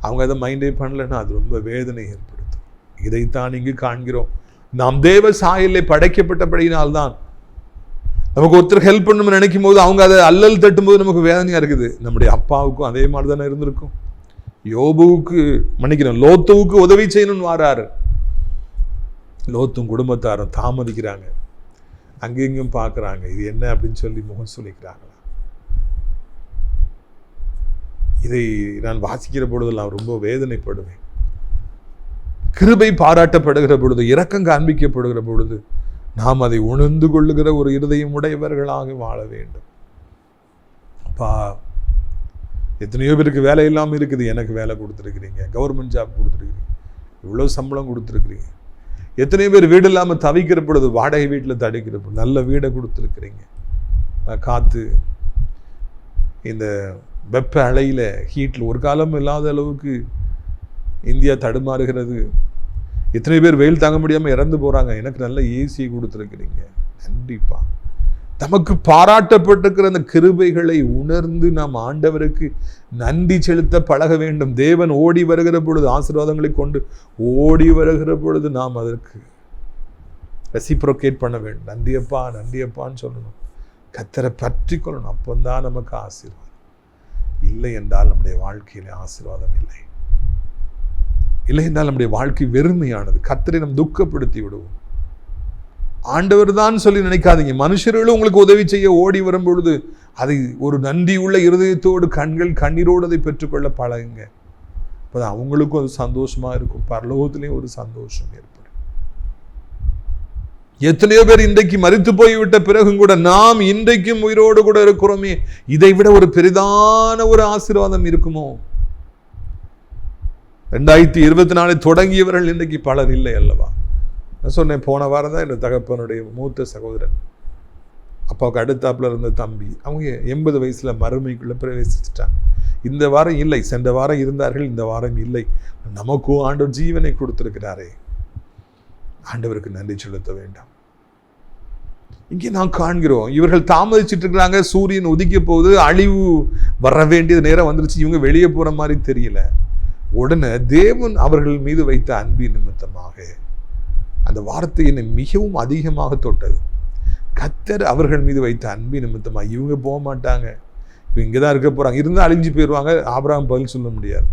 S2: அவங்க அதை மைண்டே பண்ணலன்னா அது ரொம்ப வேதனை ஏற்படுத்தும். இதைத்தான் இங்கு காண்கிறோம். நாம் தேவ சாயலை படைக்கப்பட்டபடியினால்தான் நமக்கு ஒருத்தர் ஹெல்ப் பண்ணணும்னு நினைக்கும் போது அவங்க அதை அல்லல் தட்டும் போது நமக்கு வேதனையா இருக்குது. நம்முடைய அப்பாவுக்கும் அதே மாதிரி தானே இருந்திருக்கும். லோத்துவுக்கு உதவி செய்யணும்னு வாராரு, லோத்தும் குடும்பத்தாரும் தாமதிக்கிறாங்க, அங்கெங்கும் பார்க்குறாங்க, இது என்ன அப்படின்னு சொல்லி முகம் சொல்லிக்கிறாங்களா. இதை நான் வாசிக்கிற பொழுதெல்லாம் ரொம்ப வேதனைப்படுவேன். கிருபை பாராட்டப்படுகிற பொழுது, இரக்கம் காண்பிக்கப்படுகிற பொழுது நாம் அதை உணர்ந்து கொள்ளுகிற ஒரு இருதயம் உடையவர்களாக வாழ வேண்டும். அப்பா, எத்தனையோ பேருக்கு வேலை இல்லாமல் இருக்குது, எனக்கு வேலை கொடுத்துருக்கிறீங்க, கவர்மெண்ட் ஜாப் கொடுத்துருக்கிறீங்க, இவ்வளோ சம்பளம் கொடுத்துருக்கிறீங்க, எத்தனை பேர் வீடு இல்லாமல் தவிக்கிற பொழுது, வாடகை வீட்டில் தவிக்கிற பொழுது நல்ல வீடை கொடுத்துருக்குறீங்க. காற்று இந்த வெப்ப அலையில் ஹீட்டில் ஒரு காலம் இல்லாத அளவுக்கு இந்தியா தடுமாறுகிறது. எத்தனை பேர் வெயில் தாங்க முடியாமல் இறந்து போகிறாங்க. எனக்கு நல்ல ஏசியை கொடுத்துருக்கிறீங்க. கண்டிப்பாக நமக்கு பாராட்டப்பட்டிருக்கிற அந்த கிருபைகளை உணர்ந்து நாம் ஆண்டவருக்கு நன்றி செலுத்த பழக வேண்டும். தேவன் ஓடி வருகிற பொழுது, ஆசீர்வாதங்களை கொண்டு ஓடி வருகிற பொழுது நாம் அதற்கு ரெசிப்ரோகேட் பண்ண வேண்டும். நன்றியப்பா நன்றியப்பான்னு சொல்லணும். கர்த்தரை பற்றி கொள்ளணும். அப்போதான் நமக்கு ஆசீர்வாதம். இல்லை என்றால் நம்முடைய வாழ்க்கையில ஆசீர்வாதம் இல்லை. இல்லை என்றால் நம்முடைய வாழ்க்கை வெறுமையானது. கர்த்தரை நாம் துக்கப்படுத்தி விடுவோம். ஆண்டவர் தான் சொல்லி நினைக்காதீங்க. மனுஷர்களும் உங்களுக்கு உதவி செய்ய ஓடி வரும் பொழுது அதை ஒரு நன்றி உள்ள இருதயத்தோடு, கண்ணீரோடு அதை பெற்றுக்கொள்ள பழகுங்க. அப்போதான் அவங்களுக்கும் அது சந்தோஷமா இருக்கும். பரலோகத்திலேயும் ஒரு சந்தோஷம் ஏற்படும். எத்தனையோ பேர் இன்றைக்கு மரித்து போய்விட்ட பிறகும் கூட நாம் இன்றைக்கும் உயிரோடு கூட இருக்கிறோமே, இதை விட ஒரு பெரிதான ஒரு ஆசீர்வாதம் இருக்குமோ? 2024 தொடங்கியவர்கள் இன்றைக்கு பலர் இல்லை அல்லவா? நான் சொன்னேன், போன வாரம் தான் என் தகப்பனுடைய மூத்த சகோதரன், அப்பாவுக்கு அடுத்தாப்புல இருந்த தம்பி, அவங்க 80 வயசுல மறுமைக்குள்ள பிரவேசிச்சுட்டாங்க. இந்த வாரம் இல்லை, சென்ற வாரம் இருந்தார்கள், இந்த வாரம் இல்லை. நமக்கும் ஆண்டவர் ஜீவனை கொடுத்திருக்கிறாரே, ஆண்டவருக்கு நன்றி செலுத்த வேண்டாம். இங்கே நாம் காண்கிறோம், இவர்கள் தாமதிச்சுட்டு இருக்கிறாங்க. சூரியன் உதிக்க போகுது, அழிவு வர வேண்டிய நேரம் வந்துருச்சு. இவங்க வெளியே போற மாதிரி தெரியல. உடனே தேவன் அவர்கள் மீது வைத்த அன்பின் நிமித்தமாக அந்த வார்த்தை என்னை மிகவும் அதிகமாக தொட்டது. கர்த்தர் அவர்கள் மீது வைத்த அன்பின் நிமித்தமாக இவங்க போக மாட்டாங்க, இப்போ இங்கே தான் இருக்க போகிறாங்க, இருந்தால் அழிஞ்சு போயிடுவாங்க. ஆபிரகாம் பதில் சொல்ல முடியாது.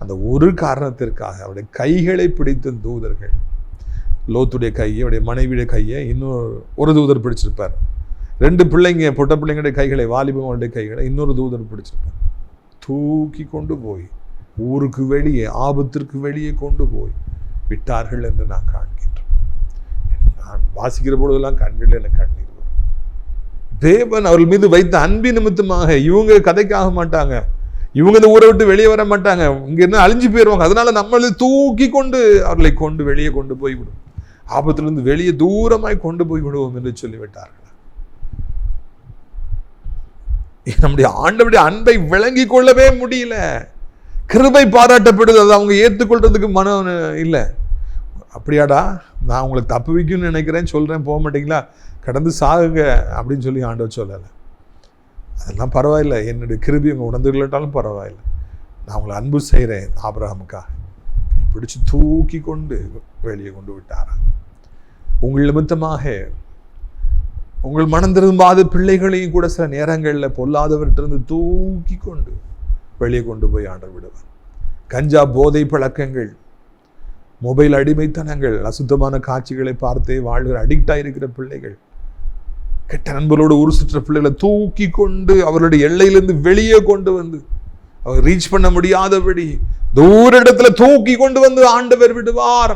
S2: அந்த ஒரு காரணத்திற்காக அவருடைய கைகளை பிடித்த தூதர்கள், லோத்துடைய கையை, அவருடைய மனைவியுடைய கையை ஒரு தூதர் பிடிச்சிருப்பார். 2 பிள்ளைங்க, பொட்ட பிள்ளைங்களுடைய கைகளை, வாலிபங்களுடைய கைகளை இன்னொரு தூதர் பிடிச்சிருப்பார். தூக்கி கொண்டு போய் ஊருக்கு வெளியே, ஆபத்திற்கு வெளியே கொண்டு போய் விட்டார்கள் என்று நான் காண்கின்றேன். நான் வாசிக்கிற பொழுதெல்லாம் கண்களில் எனக்கு கண்ணீர் வரும். தேவன் அவர்கள் மீது வைத்த அன்பின் நிமித்தமாக இவங்க கதைக்காக மாட்டாங்க, இவங்க இந்த ஊரை விட்டு வெளியே வர மாட்டாங்க, இங்க இருந்து அழிஞ்சு போயிடுவாங்க. அதனால நம்மளை தூக்கி கொண்டு அவர்களை கொண்டு வெளியே கொண்டு போய்விடும், ஆபத்திலிருந்து வெளியே தூரமாய் கொண்டு போய் விடுவோம் என்று சொல்லிவிட்டார்கள். நம்முடைய ஆண்டவருடைய அன்பை விளங்கி கொள்ளவே முடியல. கிருபை பாராட்டப்படுது, அதை அவங்க ஏற்றுக்கொள்றதுக்கு மனம் இல்லை. அப்படியாடா, நான் உங்களை தப்பு வைக்கும்னு நினைக்கிறேன், சொல்கிறேன், போக மாட்டீங்களா, கடந்து சாகுங்க அப்படின்னு சொல்லி ஆண்டவர் சொல்லலை. அதெல்லாம் பரவாயில்லை, என்னுடைய கிருபை உங்கள் உணர்ந்துகளாட்டாலும் பரவாயில்லை, நான் உங்களை அன்பு செய்கிறேன். ஆபிரகாமுக்காக பிடிச்சு தூக்கி கொண்டு வெளியே கொண்டு விட்டாராம். உங்கள் நிமித்தமாக உங்கள் மனம் திரும்பாத பிள்ளைகளையும் கூட சில நேரங்களில் பொல்லாதவர்கிட்ட தூக்கி கொண்டு வெளியே கொண்டு போய் ஆண்டவர் விடுவார். கஞ்சா போதை பழக்கங்கள், மொபைல் அடிமைத்தனங்கள், அசுத்தமான காட்சிகளை பார்த்தே வாழ்கிற அடிக்ட் ஆயிருக்கிற பிள்ளைகள், கெட்ட நண்பர்களோடு ஊர் சுற்ற பிள்ளைகளை தூக்கி கொண்டு அவர்களுடைய எல்லையிலிருந்து வெளியே கொண்டு வந்து அவங்க ரீச் பண்ண முடியாதபடி தூர இடத்துல தூக்கி கொண்டு வந்து ஆண்டவர் விடுவார்.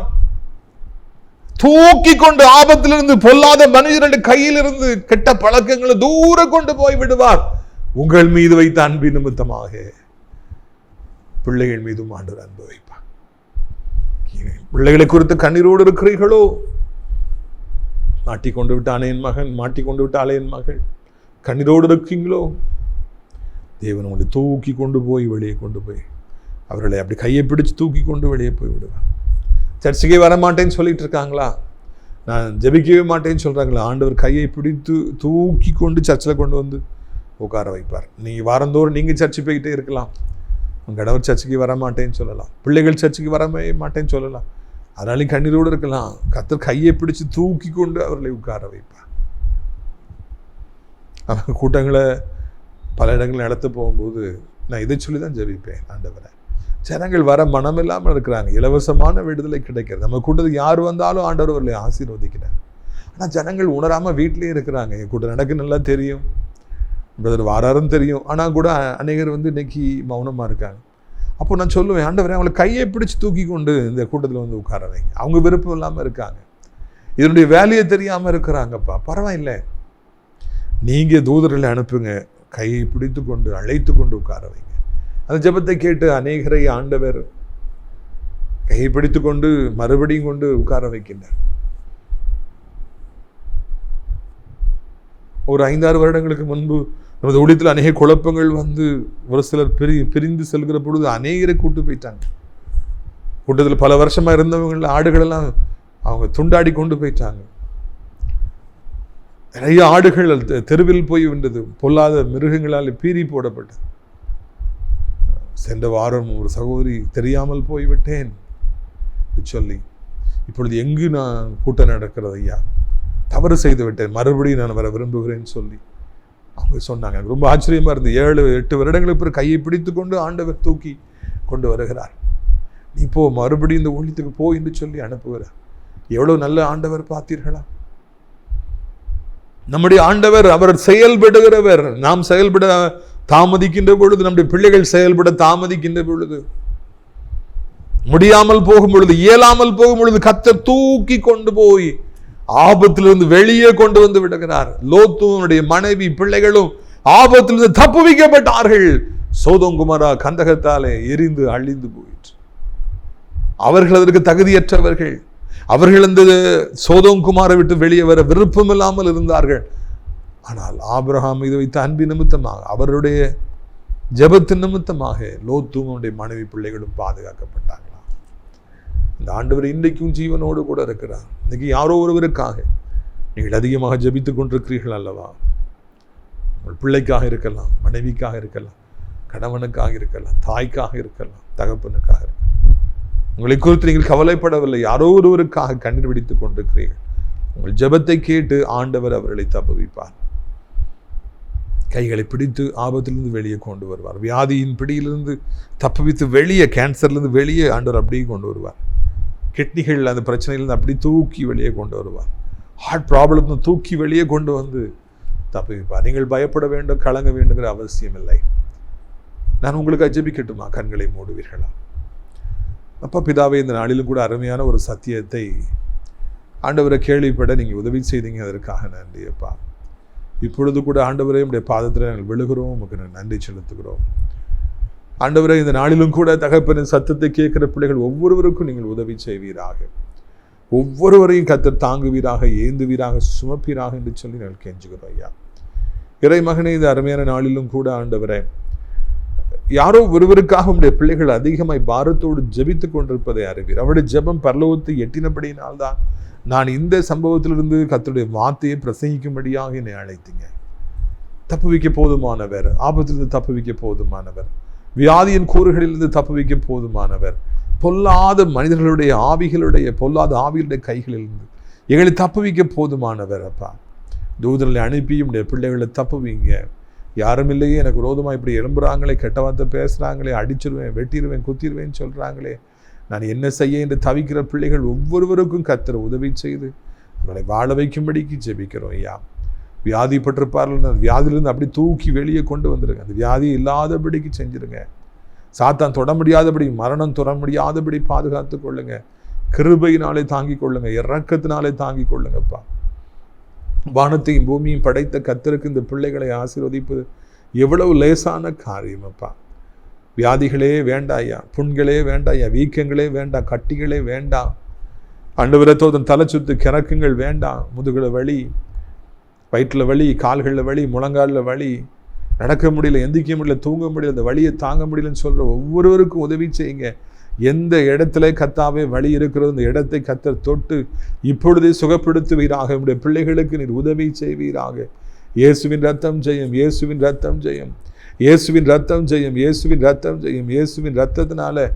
S2: தூக்கி கொண்டு ஆபத்திலிருந்து, பொல்லாத மனிதர்களுடைய கையிலிருந்து, கெட்ட பழக்கங்களை தூர கொண்டு போய் விடுவார். உங்கள் மீது வைத்த அன்பின் நிமித்தமாக பிள்ளைகள் மீதும் ஆண்டவர் அன்பு வைப்பார். பிள்ளைகளை குறித்து கண்ணீரோடு இருக்கிறீர்களோ? மாட்டிக்கொண்டு விட்டானே என் மகன், மாட்டிக்கொண்டு விட்டாலே என் மகள், கண்ணீரோடு இருக்கீங்களோ? தேவன் உங்களை தூக்கி கொண்டு போய் வெளியே கொண்டு போய் அவர்களை அப்படி கையை பிடிச்சு தூக்கி கொண்டு வெளியே போய் விடுவார். சர்ச்சுக்கே வர மாட்டேன்னு சொல்லிட்டு இருக்காங்களா, நான் ஜெபிக்கவே மாட்டேன்னு சொல்றாங்களா, ஆண்டவர் கையை பிடித்து தூக்கி கொண்டு சர்ச்சில் கொண்டு வந்து உட்கார வைப்பார். நீங்கள் வாரந்தோறும் நீங்கள் சர்ச்சு போய்கிட்டே இருக்கலாம், உங்கள் கணவர் சர்ச்சுக்கு வர மாட்டேன்னு சொல்லலாம், பிள்ளைகள் சர்ச்சுக்கு வரவே மாட்டேன்னு சொல்லலாம், அதனாலையும் கண்ணீரோடு இருக்கலாம். கர்த்தர் கையை பிடிச்சு தூக்கி கொண்டு அவர்களை உட்கார வைப்பார். அவங்க கூட்டங்களை பல இடங்கள் நடத்த போகும்போது நான் இதை சொல்லி தான் ஜெபிப்பேன், ஆண்டவரை ஜனங்கள் வர மனம் இல்லாமல் இருக்கிறாங்க, இலவசமான விடுதலை கிடைக்கிறது, நம்ம கூட்டத்துக்கு யார் வந்தாலும் ஆண்டவர் அவர்களை ஆசீர்வதிக்கிறார். ஆனால் ஜனங்கள் உணராமல் வீட்டிலே இருக்கிறாங்க. என் கூட்டம் நடக்கு நல்லா தெரியும், பிரதர் வாராரும் தெரியும், ஆனால் கூட அநேகர் இன்னைக்கு மௌனமாக இருக்காங்க. அப்போ நான் சொல்லுவேன், ஆண்டவரே அவங்களை கையை பிடிச்சி தூக்கி கொண்டு இந்த கூட்டத்தில் உட்கார வைங்க. அவங்க விருப்பம் இல்லாமல் இருக்காங்க, இதனுடைய வேலையை தெரியாமல் இருக்கிறாங்கப்பா, பரவாயில்லை, நீங்கள் தூதர்களை அனுப்புங்க, கையை பிடித்து கொண்டு அழைத்து கொண்டு உட்கார வைங்க. அந்த ஜெபத்தை கேட்டு அநேகரை ஆண்டவர் கையை பிடித்து கொண்டு மறுபடியும் கொண்டு உட்கார வைக்கின்றார். ஒரு 5-6 வருடங்களுக்கு முன்பு நமது ஊழியத்தில் அநேக குழப்பங்கள் வந்து ஒரு சிலர் பிரிந்து செல்கிற பொழுது அநேகரை கூட்டு போயிட்டாங்க. கூட்டத்தில் பல வருஷமா இருந்தவங்க ஆடுகளெல்லாம் அவங்க துண்டாடி கொண்டு போயிட்டாங்க. நிறைய ஆடுகள் தெருவில் போய் விண்டது, பொல்லாத மிருகங்களால் பீறி போடப்பட்டது. சென்ற வாரம் ஒரு சகோதரி தெரியாமல் போய்விட்டேன் சொல்லி, இப்பொழுது எங்கு நான் கூட்டம் நடக்கிறது ஐயா, தவறு செய்து விட்டேன், மறுபடியும் நான் வர விரும்புகிறேன்னு சொல்லி அவங்க சொன்னாங்க. எனக்கு ரொம்ப ஆச்சரியமா இருந்து, 7-8 வருடங்களுக்கு பிறகு கையை பிடித்து கொண்டு ஆண்டவர் தூக்கி கொண்டு வருகிறார். நீ போ, மறுபடியும் இந்த ஊழியத்துக்கு போ என்று சொல்லி அனுப்புகிறார். எவ்வளவு நல்ல ஆண்டவர் பார்த்தீர்களா? நம்முடைய ஆண்டவர் அவர் செயல்படுகிறவர். நாம் செயல்பட தாமதிக்கின்ற பொழுது, நம்முடைய பிள்ளைகள் செயல்பட தாமதிக்கின்ற பொழுது, முடியாமல் போகும் பொழுது, இயலாமல் போகும் பொழுது கர்த்தர் தூக்கி கொண்டு போய் ஆபத்திலிருந்து வெளியே கொண்டு வந்து விடுகிறார். லோத்துடைய மனைவி பிள்ளைகளும் ஆபத்திலிருந்து தப்புவிக்கப்பட்டார்கள். சோதோம் குமாரா கந்தகத்தாலே எரிந்து அழிந்து போயிற்று. அவர்கள் அதற்கு தகுதியற்றவர்கள். அவர்கள் இந்த சோதோம் குமாரை விட்டு வெளியே வர விருப்பம் இல்லாமல் இருந்தார்கள். ஆனால் ஆபிரகாம் மீது வைத்த அன்பின் நிமித்தமாக, அவருடைய ஜெபத்தின் நிமித்தமாக லோத்தும் அவனுடைய மனைவி பிள்ளைகளும் பாதுகாக்கப்பட்டார்களாம். இந்த ஆண்டவர் இன்றைக்கும் ஜீவனோடு கூட இருக்கிறார். இன்னைக்கு யாரோ ஒருவருக்காக நீங்கள் அதிகமாக ஜெபித்துக் கொண்டிருக்கிறீர்கள் அல்லவா? உங்கள் பிள்ளைக்காக இருக்கலாம், மனைவிக்காக இருக்கலாம், கணவனுக்காக இருக்கலாம், தாய்க்காக இருக்கலாம், தகப்பனுக்காக இருக்கலாம். உங்களை குறித்து நீங்கள் கவலைப்படவில்லை, யாரோ ஒருவருக்காக கண்ணீர் வெடித்துக் கொண்டிருக்கிறீர்கள். உங்கள் ஜெபத்தை கேட்டு ஆண்டவர் அவர்களை தப்புவிப்பார். கைகளை பிடித்து ஆபத்திலிருந்து வெளியே கொண்டு வருவார். வியாதியின் பிடியிலிருந்து தப்புவித்து வெளியே, கேன்சர்லேருந்து வெளியே ஆண்டவர் அப்படியே கொண்டு வருவார். கிட்னிகள் அந்த பிரச்சனையிலிருந்து அப்படி தூக்கி வெளியே கொண்டு வருவார். ஹார்ட் ப்ராப்ளம் தூக்கி வெளியே கொண்டு வந்து தப்புவிப்பார். நீங்கள் பயப்பட வேண்டும், கலங்க வேண்டுங்கிற அவசியம் இல்லை. நான் உங்களுக்கு ஜெபிக்கட்டுமா? கண்களை மூடுவீர்களா? அப்பா பிதாவே, இந்த நாளிலும் கூட அருமையான ஒரு சத்தியத்தை ஆண்டவரை கேள்விப்பட நீங்கள் உதவி செய்தீங்க, அதற்காக நன்றி அப்பா. இப்பொழுது கூட ஆண்டவரே உடைய பாதத்தில் நாங்கள் விழுகிறோம், உங்களுக்கு நன்றி செலுத்துகிறோம். ஆண்டவரே, இந்த நாளிலும் கூட தகப்பனின் சத்தத்தை கேட்கிற பிள்ளைகள் ஒவ்வொருவருக்கும் நீங்கள் உதவி செய்வீராக. ஒவ்வொருவரையும் கர்த்தர் தாங்குவீராக, ஏந்துவீராக, சுமப்பீராக என்று சொல்லி நாங்கள் கெஞ்சுகிறோம் ஐயா. இறை மகனே, இந்த அருமையான நாளிலும் கூட ஆண்டவரே, யாரோ ஒருவருக்காக உடைய பிள்ளைகள் அதிகமாய் பாரத்தோடு ஜெபித்துக் கொண்டிருப்பதை அறிவீர். அவருடைய ஜெபம் பரலோகத்தை எட்டினபடியினால்தான் நான் இந்த சம்பவத்திலிருந்து கர்த்தருடைய வார்த்தையை பிரசங்கிக்கும்படியாக என்னை அழைத்தீங்க. தப்புவிக்க போதுமானவர், ஆபத்திலிருந்து தப்புவிக்க போதுமானவர், வியாதியின் கூறுகளிலிருந்து தப்புவிக்க போதுமானவர், பொல்லாத மனிதர்களுடைய ஆவிகளுடைய பொல்லாத ஆவிகளுடைய கைகளிலிருந்து எங்களை தப்புவிக்க போதுமானவர். அப்பா, தூதர்களை அனுப்பியும் உடைய பிள்ளைகளை தப்புவீங்க. யாரும் இல்லையே, எனக்கு விரோதமாக இப்படி எழும்புறாங்களே, கெட்ட வார்த்தை பேசுகிறாங்களே, அடிச்சிருவேன், வெட்டிடுவேன், குத்திடுவேன்னு சொல்கிறாங்களே, நான் என்ன செய்ய என்று தவிக்கிற பிள்ளைகள் ஒவ்வொருவருக்கும் கர்த்தர் உதவி செய்து அவர்களை வாழ வைக்கும்படிக்கு ஜெபிக்கிறோம் ஐயா. வியாதிப்பட்டிருப்பார்கள், அந்த வியாதியிலிருந்து அப்படி தூக்கி வெளியே கொண்டு வந்துடுங்க. அந்த வியாதி இல்லாதபடிக்கு செஞ்சிருங்க. சாத்தான் தொட முடியாதபடி, மரணம் தொட முடியாதபடி பாதுகாத்து கொள்ளுங்க. கிருபையினாலே தாங்கிக் கொள்ளுங்க, இரக்கத்தினாலே தாங்கிக் கொள்ளுங்கப்பா. வானத்தையும் பூமியும் படைத்த கர்த்தருக்கு இந்த பிள்ளைகளை ஆசீர்வதிப்பது எவ்வளவு லேசான காரியம் அப்பா. வியாதிகளே வேண்டாயா, புண்களே வேண்டாயா, வீக்கங்களே வேண்டாம், கட்டிகளே வேண்டாம் ஆண்டவரே. தோதன் தலை சுத்து கிறக்கங்கள் வேண்டாம், முதுகுல வலி, வயிற்றில் வலி, கால்களில் வலி, முழங்காலில் வலி, நடக்க முடியல, எந்திக்க முடியல, தூங்க முடியல, அந்த வலியை தாங்க முடியலன்னு சொல்கிற ஒவ்வொருவருக்கும் உதவி செய்யுங்க. எந்த இடத்துல கர்த்தாவே வலி இருக்கிறது, அந்த இடத்தை கர்த்தர் தொட்டு இப்பொழுதே சுகப்படுத்துவீராக. நம்முடைய பிள்ளைகளுக்கு நீர் உதவி செய்வீராக. இயேசுவின் ரத்தம் ஜெயம், இயேசுவின் ரத்தம் ஜெயம், இயேசுவின் ரத்தம் ஜெயம், இயேசுவின் ரத்தம் ஜெயம். இயேசுவின் ரத்தத்தினால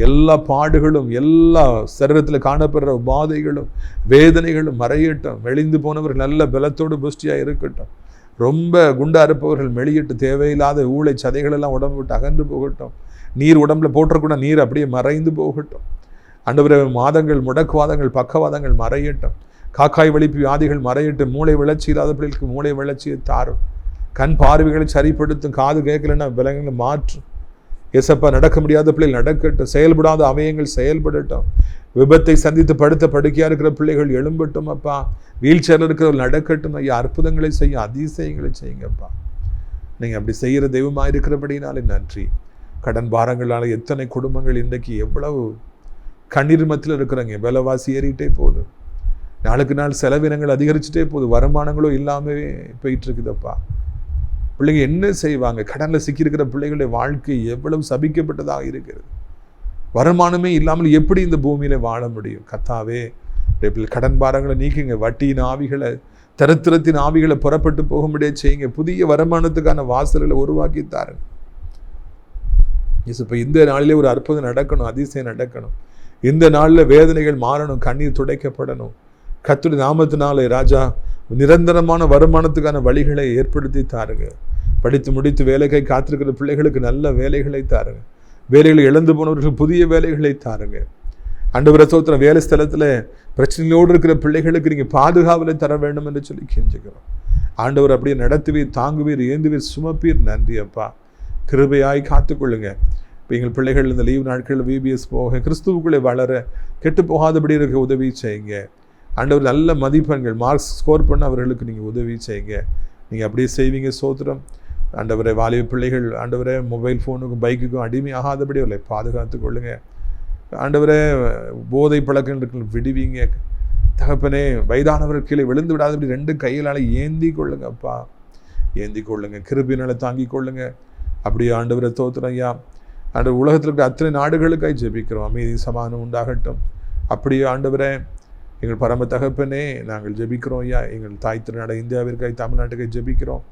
S2: எல்லா பாடுகளும், எல்லா சரீரத்தில் காணப்படுற உபாதைகளும் வேதனைகளும் மறையட்டும். மெலிந்து போனவர்கள் நல்ல பலத்தோடு புஷ்டியாக இருக்கட்டும். ரொம்ப குண்டா இருப்பவர்கள் மெலியிட்டு தேவையில்லாத ஊளை சதைகளெல்லாம் உடம்பு விட்டு அகன்று போகட்டும். நீர் உடம்புல போட்டக்கூட நீர் அப்படியே மறைந்து போகட்டும். ஆண்டவரே, மாதங்கள், முடக்குவாதங்கள், பக்கவாதங்கள் மறையட்டும். காக்காய் வலிப்பு வியாதிகள் மறையட்டும். மூளை வளர்ச்சி இல்லாத பிள்ளைகளுக்கு மூளை வளர்ச்சியை தாரும். கண் பார்வைகளை சரிப்படுத்தும். காது கேட்கலன்னா விலங்குகளை மாற்றும். எசப்பா, நடக்க முடியாத பிள்ளைகள் நடக்கட்டும். செயல்படாத அவயங்கள் செயல்படட்டும். விபத்தை சந்தித்து படுத்த படுக்கையாக இருக்கிற பிள்ளைகள் எழும்பட்டும் அப்பா. வீல் சேரில் இருக்கிறவர்கள் நடக்கட்டும் ஐயா. அற்புதங்களை செய்ய, அதிசயங்களை செய்யுங்கப்பா. நீங்கள் அப்படி செய்கிற தெய்வமாக இருக்கிறபடினாலே நன்றி. கடன் பாரங்களால் எத்தனை குடும்பங்கள் இன்றைக்கு எவ்வளவு கண்ணீர் மத்தியில் இருக்கிறாங்க. விலைவாசி ஏறிட்டே போகுது, நாளுக்கு நாள் செலவினங்கள் அதிகரிச்சுட்டே போகுது, வருமானங்களும் இல்லாமவே போயிட்டு இருக்குதப்பா. பிள்ளைங்க என்ன செய்வாங்க? கடனில் சிக்கியிருக்கிற பிள்ளைகளுடைய வாழ்க்கை எவ்வளவு சபிக்கப்பட்டதாக இருக்கிறது. வருமானமே இல்லாமல் எப்படி இந்த பூமியில வாழ முடியும்? கர்த்தாவே, கடன் பாரங்களை நீக்குங்க, வட்டியின் ஆவிகளை, தரித்திரத்தின் ஆவிகளை புறப்பட்டு போக முடியாது செய்யுங்க, புதிய வருமானத்துக்கான வாசல்களை உருவாக்கி தாருங்க. இப்போ இந்த நாளிலே ஒரு அற்புதம் நடக்கணும், அதிசயம் நடக்கணும். இந்த நாளில் வேதனைகள் மாறணும், கண்ணீர் துடைக்கப்படணும். கர்த்தருடைய நாமத்தினாலே ராஜா நிரந்தரமான வருமானத்துக்கான வழிகளை ஏற்படுத்தி தாருங்க. படித்து முடித்து வேலைக்காய் காத்திருக்கிற பிள்ளைகளுக்கு நல்ல வேலைகளை தாருங்க. வேலைகளை இழந்து போனவர்கள் புதிய வேலைகளை தாருங்க. ஆண்டவரே ஸ்தோத்திரம். வேலை ஸ்தலத்தில் பிரச்சனையோடு இருக்கிற பிள்ளைகளுக்கு நீங்கள் பாதுகாவலை தர வேண்டும் என்று சொல்லி கெஞ்சுக்கிறோம். ஆண்டவர் அப்படியே நடத்துவீர், தாங்குவீர், ஏந்துவீர், சுமப்பீர். நன்றி அப்பா. கிருபையாய் காத்துக்கொள்ளுங்க. இப்போ எங்கள் பிள்ளைகள் இந்த லீவ் நாட்களில் VBS போக, கிறிஸ்துவுக்குள்ளே வளர, கெட்டு போகாதபடி இருக்க உதவி செய்யுங்க. ஆண்டவர் நல்ல மதிப்பெண்கள் மார்க்ஸ் ஸ்கோர் பண்ண அவர்களுக்கு நீங்கள் உதவி செய்யுங்க. நீங்கள் அப்படியே செய்வீங்க. ஸ்தோத்திரம். ஆண்டவரே, வாலிப பிள்ளைகள் ஆண்டவரே மொபைல் ஃபோனுக்கும் பைக்குக்கும் அடிமை ஆகாதபடி அவர்களை பாதுகாத்து கொள்ளுங்க. ஆண்டவரே, போதை பழக்கங்கள் விடுவீங்க. தகப்பனே, வயதானவர்கள் கீழே விழுந்து விடாதபடி 2 கைகளால் ஏந்தி கொள்ளுங்க அப்பா, ஏந்தி கொள்ளுங்க. கிருபையினால தாங்கி கொள்ளுங்க. அப்படியே ஆண்டவரை ஸ்தோத்திரம் ஐயா. ஆண்டவர், உலகத்தில் இருக்கிற அத்தனை நாடுகளுக்காய் ஜெபிக்கிறோம், அமைதி சமாதானம் உண்டாகட்டும். அப்படியே ஆண்டவரே, எங்கள் பரம தகப்பனே, நாங்கள் ஜெபிக்கிறோம் ஐயா. எங்கள் தாய் திருநாடு இந்தியாவிற்காய், தமிழ்நாட்டுக்காய் ஜெபிக்கிறோம்.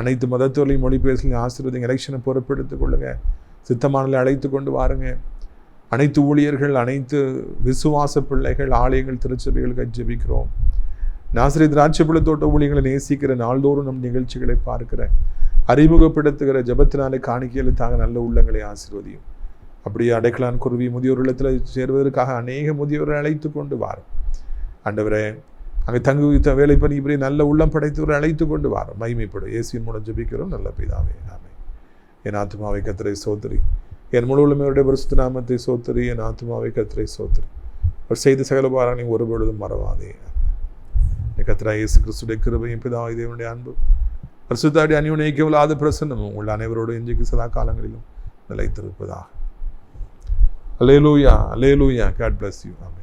S2: அனைத்து மதத்தோரையும் மொழி பேசலையும் ஆசீர்வதிங்க. எலெக்ஷனை பொறுப்பெடுத்துக் கொள்ளுங்க. சித்தமானலை அழைத்து கொண்டு வாருங்க. அனைத்து ஊழியர்கள், அனைத்து விசுவாச பிள்ளைகள், ஆலயங்கள், திருச்சபைகளுக்கு ஜெபிக்கிறோம். நாசரேத் திராட்சைப்பழ தோட்ட ஊழியர்களை நேசிக்கிற, நாள்தோறும் நம் நிகழ்ச்சிகளை பார்க்கிற, அறிமுகப்படுத்துகிற, ஜபத்தினாலே காணிக்கையில் தாங்க நல்ல உள்ளங்களை ஆசீர்வதியும். அப்படியே அடைக்கலான் குருவி முதியோர் இல்லத்தில் சேர்வதற்காக அநேக முதியோரை அழைத்து கொண்டு வாரும். ஆண்டவரே, அங்கே தங்கு வேலை பண்ணி இப்படி நல்ல உள்ளம் படைத்தவரை அழைத்து கொண்டு வாரும். மகிமைப்படும். இயேசுவின் மூலம் ஜெபிக்கிறோம் நல்ல பிதாவே, ஆமென். என் ஆத்துமாவை கர்த்தரை சோதரி, என் முழு உள்ளமையுடைய பரிசுத்த நாமத்தை சோதரி. என் ஆத்துமாவை கர்த்தரை சோதரி, அவர் செய்த சகல பாரங்களையும் ஒருபொழுதும் மறவாதே. கர்த்தராகிய இயேசு கிறிஸ்துவின் கிருபையும் பிதாவாகிய தேவனுடைய அன்பு பரிசுத்தாவின் அந்யோன்யமில்லாத பிரசன்னமும் உங்கள் அனைவரோடு இன்றைக்கு சதா காலங்களிலும் நிலைத்திருப்பதாக. அல்லேலூயா, அல்லேலூயா. God bless you. Amen.